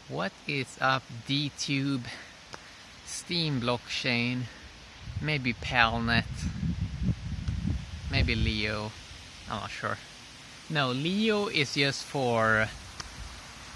What is up, DTube, Steam blockchain, maybe Palnet, maybe Leo, I'm not sure. No, Leo is just for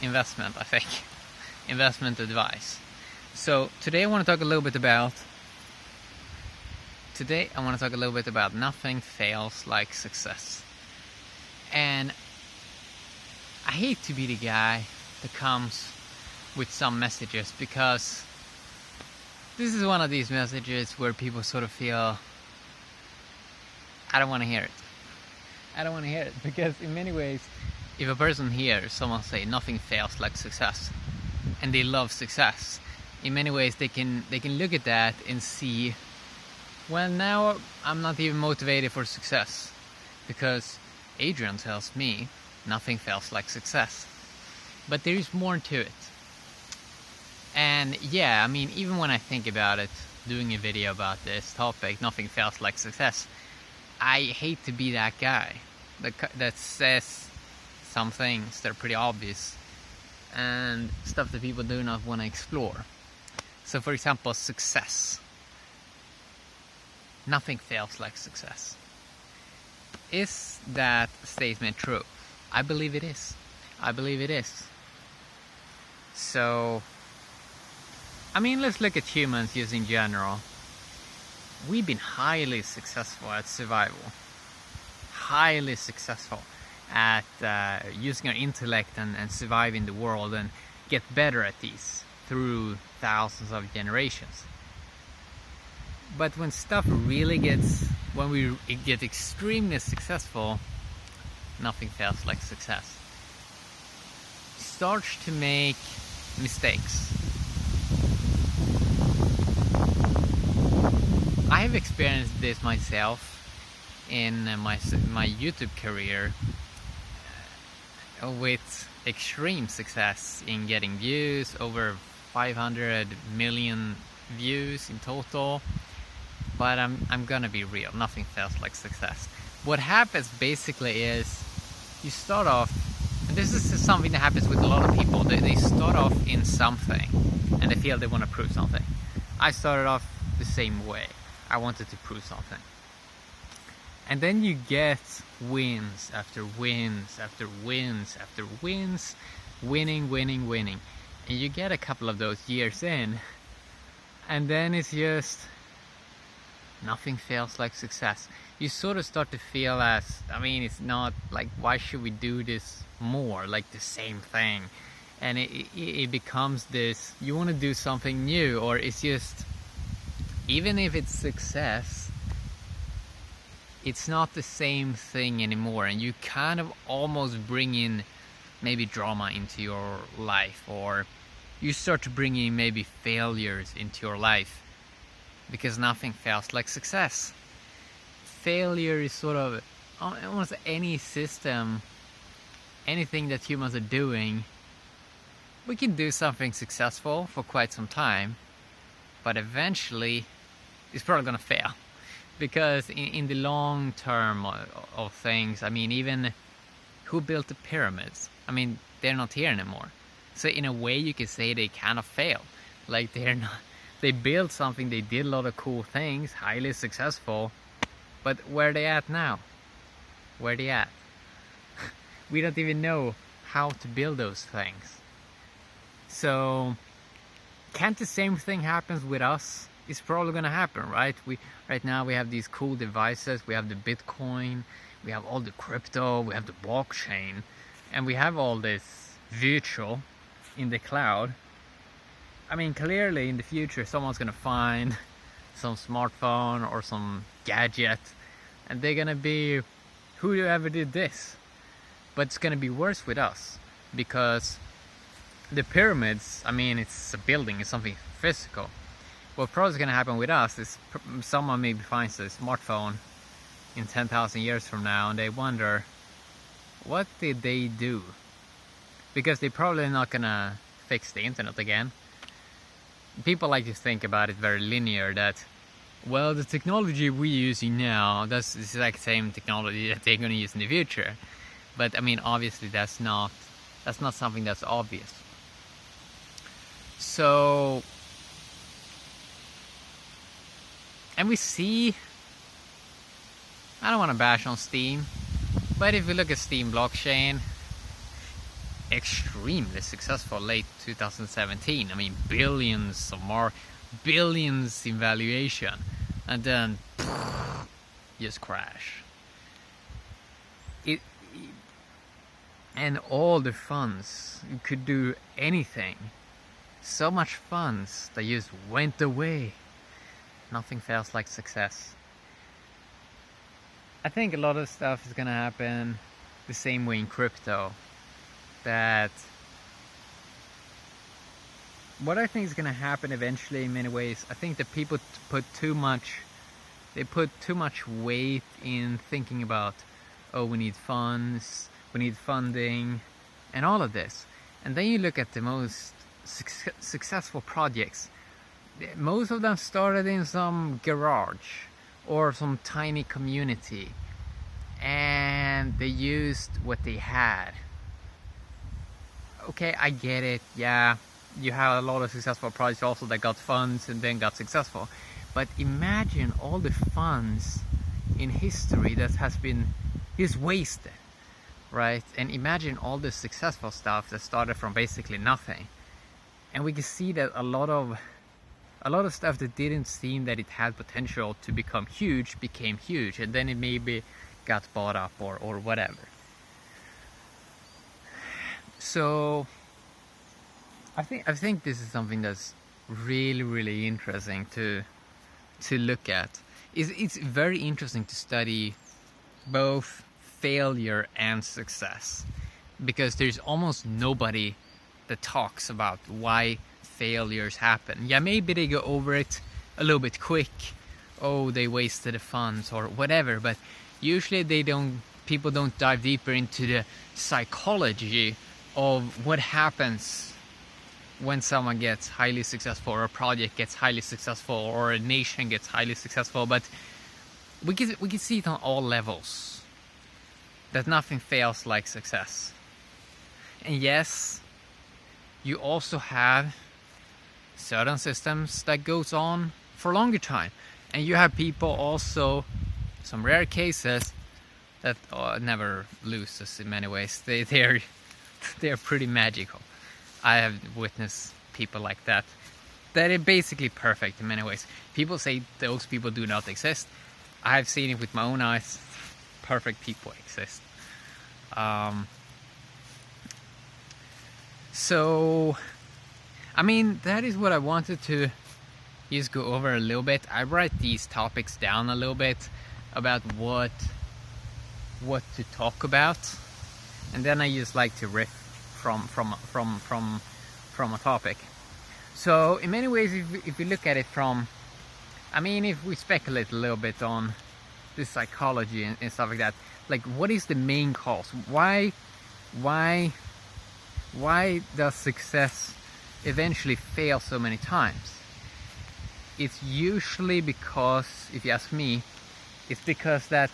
investment, I think. Investment advice. So today I want to talk a little bit about nothing fails like success. And I hate to be the guy that comes with some messages, because this is one of these messages where people sort of feel, I don't want to hear it. I don't want to hear it, because in many ways, if a person hears someone say nothing fails like success, and they love success, in many ways they can look at that and see, well, now I'm not even motivated for success, because Adrian tells me nothing fails like success. But there is more to it. And yeah, I mean, even when I think about it, doing a video about this topic, nothing fails like success, I hate to be that guy that says some things that are pretty obvious and stuff that people do not want to explore. So for example, success. Nothing fails like success. Is that statement true? I believe it is. I believe it is. So, I mean, let's look at humans just in general. We've been highly successful at survival. Highly successful at using our intellect and surviving the world, and get better at these through thousands of generations. But when stuff really when we get extremely successful, nothing fails like success. Starts to make mistakes. I have experienced this myself in my YouTube career, with extreme success in getting views, over 500 million views in total. But I'm gonna be real, nothing fails like success. What happens basically is you start off, and this is something that happens with a lot of people. They start off in something and they feel they want to prove something. I started off the same way. I wanted to prove something. And then you get wins after wins after wins after wins, winning. And you get a couple of those years in, and then it's just nothing fails like success. You sort of start to feel it's not like, why should we do this more, like the same thing? And it becomes this, you want to do something new, or it's just, even if it's success, it's not the same thing anymore, and you kind of almost bring in maybe drama into your life, or you start to bring in maybe failures into your life, because nothing fails like success. Failure is sort of almost any system, anything that humans are doing. We can do something successful for quite some time, but eventually it's probably gonna fail, because in the long term of things, I mean, even who built the pyramids? I mean, they're not here anymore. So in a way you could say they kind of failed. Like, they built something, they did a lot of cool things, highly successful, but where are they at now? Where are they at? We don't even know how to build those things. So, can't the same thing happen with us? It's probably gonna happen, right? Right now we have these cool devices, we have the Bitcoin, we have all the crypto, we have the blockchain, and we have all this virtual in the cloud. I mean, clearly in the future someone's gonna find some smartphone or some gadget, and they're gonna be, whoever did this? But it's gonna be worse with us, because the pyramids, I mean, it's a building, it's something physical. What probably is gonna happen with us is someone maybe finds a smartphone in 10,000 years from now, and they wonder, what did they do? Because they're probably not gonna fix the internet again. People like to think about it very linear, that, well, the technology we're using now, that's the exact same technology that they're going to use in the future. But I mean, obviously that's not something that's obvious. So, and we see, I don't want to bash on Steam, but if we look at Steam blockchain, extremely successful late 2017. I mean, billions in valuation, and then just crash. And all the funds, you could do anything. So much funds that just went away. Nothing feels like success. I think a lot of stuff is gonna happen the same way in crypto. That what I think is gonna happen eventually in many ways, I think that people put too much weight in thinking about, oh, we need funds, we need funding, and all of this. And then you look at the most successful projects. Most of them started in some garage or some tiny community, and they used what they had. Okay, I get it. Yeah, you have a lot of successful projects also that got funds and then got successful. But imagine all the funds in history that has been wasted, right? And imagine all the successful stuff that started from basically nothing. And we can see that a lot of stuff that didn't seem that it had potential to become huge became huge, and then it maybe got bought up or whatever. So I think this is something that's really interesting to look at. It's very interesting to study both failure and success, because there's almost nobody that talks about why failures happen. Yeah, maybe they go over it a little bit quick. Oh, they wasted the funds or whatever, but usually people don't dive deeper into the psychology of what happens when someone gets highly successful, or a project gets highly successful, or a nation gets highly successful. But we can see it on all levels, that nothing fails like success. And yes, you also have certain systems that goes on for a longer time, and you have people also, some rare cases, that never loses in many ways. They're pretty magical. I have witnessed people like that are basically perfect in many ways. People say those people do not exist. I've seen it with my own eyes. Perfect people exist. So, I mean, that is what I wanted to just go over a little bit. I write these topics down a little bit about what to talk about, and then I just like to riff from a topic. So in many ways, if we look at it from, I mean, if we speculate a little bit on the psychology and stuff like that, like, what is the main cause? Why does success eventually fail so many times? It's usually because, if you ask me, it's because that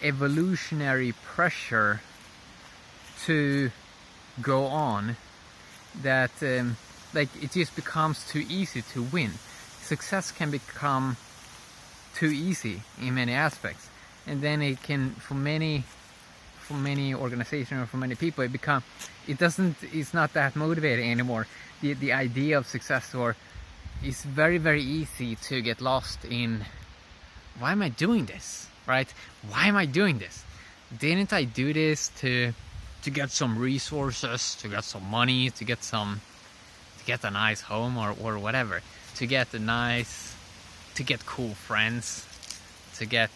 evolutionary pressure to go on, that like, it just becomes too easy to win. Success can become too easy in many aspects, and then it can, for many organizations or for many people, it's not that motivating anymore. The idea of success, or it's very easy to get lost in, why am I doing this, right? Why am I doing this? Didn't I do this to get some resources, to get some money, to get a nice home, or whatever, to get cool friends, to get,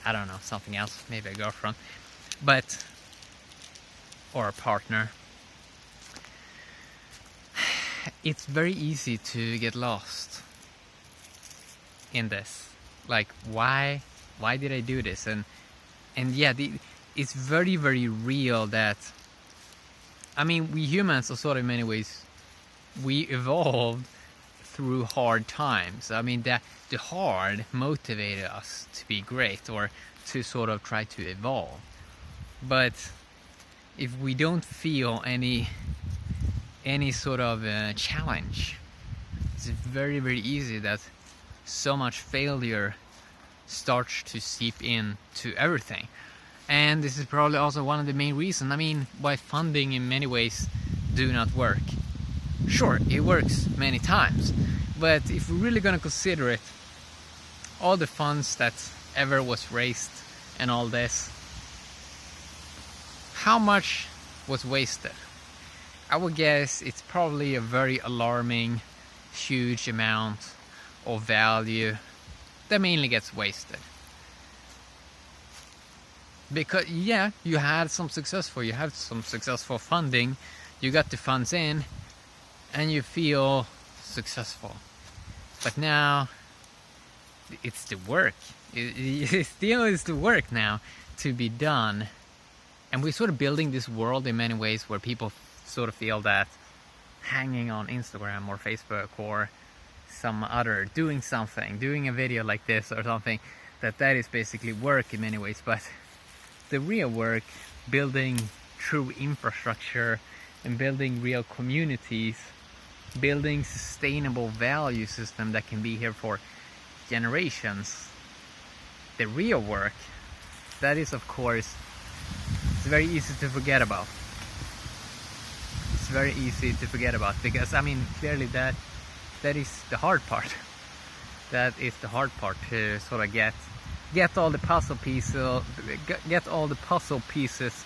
I don't know, something else, maybe a girlfriend, or a partner. It's very easy to get lost in this. Like, why did I do this? And yeah, it's very real that, I mean, we humans are sort of, in many ways, we evolved through hard times. I mean, the hard motivated us to be great, or to sort of try to evolve. But if we don't feel any any sort of challenge. It's very, very easy that so much failure starts to seep in to everything. And this is probably also one of the main reasons, I mean, why funding in many ways do not work. Sure, it works many times, but if we're really gonna consider it, all the funds that ever was raised and all this, how much was wasted? I would guess it's probably a very alarming, huge amount of value that mainly gets wasted. Because yeah, you had some successful funding, you got the funds in, and you feel successful. But now it's the work. It still is the work now to be done. And we're sort of building this world in many ways where people sort of feel that hanging on Instagram or Facebook or some other, doing a video like this or something, that is basically work in many ways. But the real work, building true infrastructure and building real communities, building sustainable value system that can be here for generations, the real work, that is of course, it's very easy to forget about. It's very easy to forget about because I mean clearly that is the hard part. That is the hard part, to sort of get all the puzzle pieces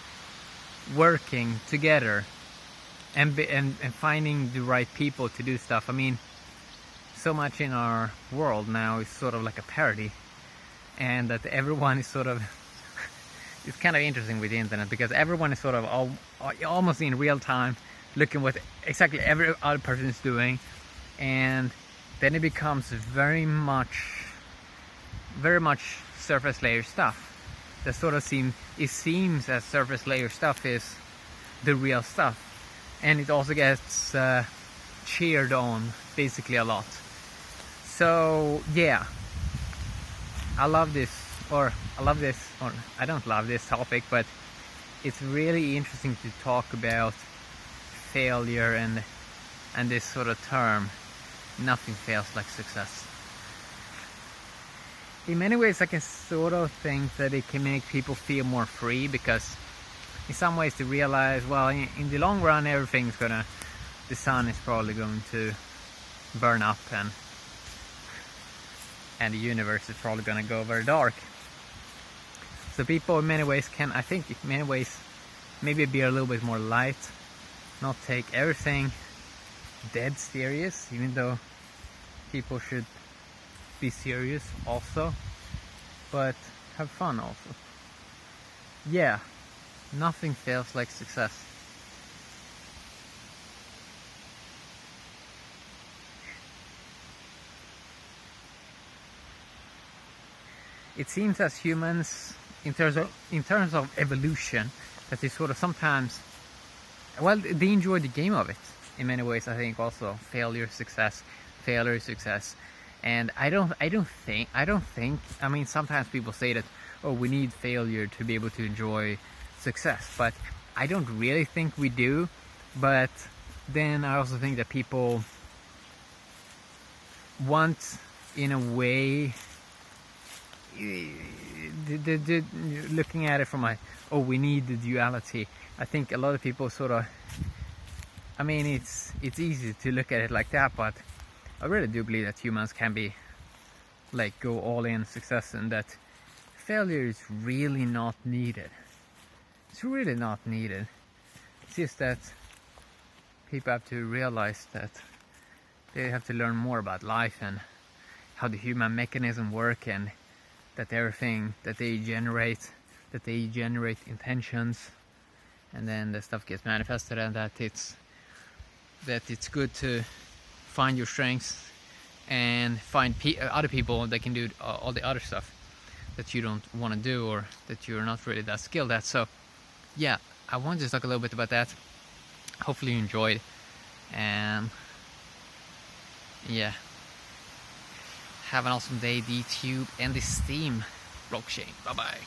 working together and finding the right people to do stuff. I mean, so much in our world now is sort of like a parody, and that everyone is sort of it's kind of interesting with the internet because everyone is sort of almost in real time looking what exactly every other person is doing, and then it becomes very much surface layer stuff. That sort of seems as surface layer stuff is the real stuff, and it also gets cheered on basically a lot. So yeah, I don't love this topic, but it's really interesting to talk about failure and this sort of term, nothing fails like success. In many ways I can sort of think that it can make people feel more free, because in some ways they realize, well, in the long run the sun is probably going to burn up and the universe is probably going to go very dark. So people in many ways can, I think in many ways, maybe be a little bit more light, not take everything dead serious, even though people should be serious also, but have fun also. Yeah, nothing feels like success. It seems as humans, in terms of evolution, that they sort of sometimes, well, they enjoy the game of it in many ways. I think also failure, success, and I don't think. I mean, sometimes people say that, oh, we need failure to be able to enjoy success, but I don't really think we do. But then I also think that people want, in a way, looking at it from we need the duality. I think a lot of people sort of, I mean, it's easy to look at it like that, but I really do believe that humans can be like go all in success, and that failure is really not needed. It's really not needed. It's just that people have to realize that they have to learn more about life and how the human mechanism work, and that everything that they generate intentions, and then the stuff gets manifested, and that it's good to find your strengths and find other people that can do all the other stuff that you don't want to do, or that you're not really that skilled at. So yeah, I wanted to talk a little bit about that. Hopefully you enjoyed, and yeah, have an awesome day, DTube and the Steam blockchain. Bye bye.